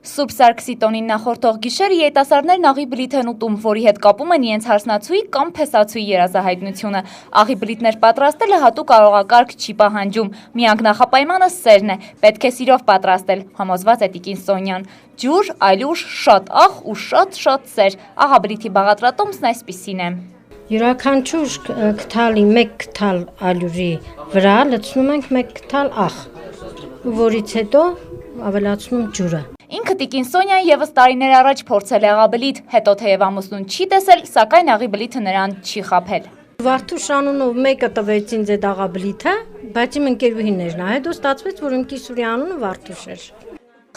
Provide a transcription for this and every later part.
Սուրբ Սարգսի տոնին նախորդող գիշերը երիտասարդներն աղի բլիթ են ուտում, որի հետ կապում են իրենց հարսնացուի կամ փեսացուի երազահայտնությունը։ Աղի բլիթներ պատրաստելը հատուկ կարողակարգ չի պահանջում։ Միակ նախապայմանը սերն է, պետք է սիրով պատրաստել, համոզված է տիկին Սոնյան։ Ջուր, այլուր, շատ աղ ու շատ սեր։ Աղաբլիթի բաղադրատոմսն այսպիսին է։ Յուրաքանչյուր քթալի 1 քթալ ալյուրի վրա լցնում ենք 1 քթալ աղ, որից հետո ավելացնում ջուրը։ Ինքը տիկին Սոնյան ևս տարիներ առաջ փորձել է աղաբլիթ, հետո թեև ամուսնուն չի տեսել, սակայն աղի բլիթը նրան չի խաբել։ Վարդուշ անունով մեկը տվեց ինձ այդ աղաբլիթը, բայց իմ ընկերուհիներն է, հետո ստացվեց, որ իմ կիսուրի անունը Վարդուշ էր։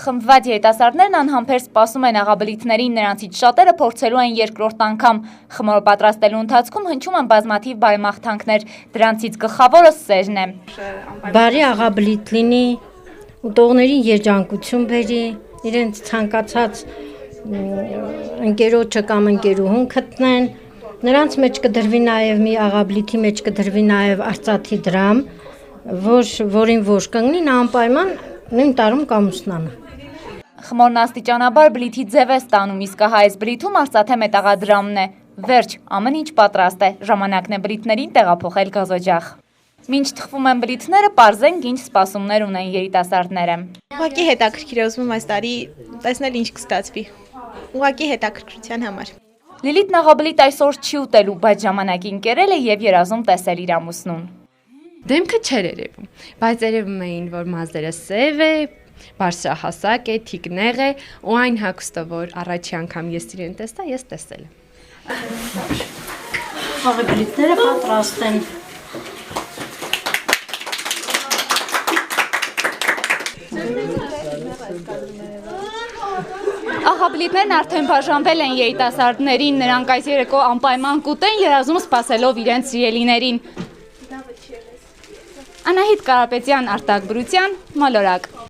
Խմբված երիտասարդներն անհամբեր սպասում են աղաբլիթներին, նրանցից շատերը փորձելու են երկրորդ անգամ։ Խմորը պատրաստելու ընթացքում հնչում են բազմաթիվ բայմախթանքներ, դրանցից գլխավորը սերն է։ Բարի աղաբլիթ լինի, ուտողներին երջանկություն բերի, իրենց ցանկացած ընկերոջը կամ ընկերուհուն գտնեն, նրանց մեջ կդրվի նաև մի աղաբլիթի մեջ կդրվի նաև արծաթի դրամ, որին ոչ կանգնի, նա անպայման նույն տարում կամուսնանա։ Խմորն աստիճանաբար բլիթի ձև է ստանում, իսկ այս բլիթում արծաթե մետաղադրամն է։ Վերջ, ամեն ինչ պատրաստ է, ժամանակն է բլիթներին տեղափոխել գազօջախ։ Մինչ թխվում են բլիթները, պարզենք ինչ սպասումներ ունեն երիտասարդները։ Ուղղակի հետաքրքիր է, ուզում եմ այս տարի տեսնել ինչ կստացվի։ Ուղղակի հետաքրքրության համար։ Լիլիթն աղաբլիթ այսօր չի ուտելու, բայց ժամանակին կերել է եւ երազում տեսել իր ամուսնուն։ Դեմքը չէր երևում, բայց երևում էին, որ մազերը սև է, բարձրահասակ է, թիկնեղ է, ու այն հագուստը, որ առաջի անգամ ես իրեն տեսա, ես տեսել եմ։ Աղաբլիթները պատրաստ են։ Աղաբլիթներն արդեն բաժանվել են երիտասարդներին, նրանք այս երեկո անպայման կուտեն, երազում սպասելով իրենց սիրելիներին։ Անահիտ Կարապետյան, Արտակ Բրուցյան, Մոլորակ։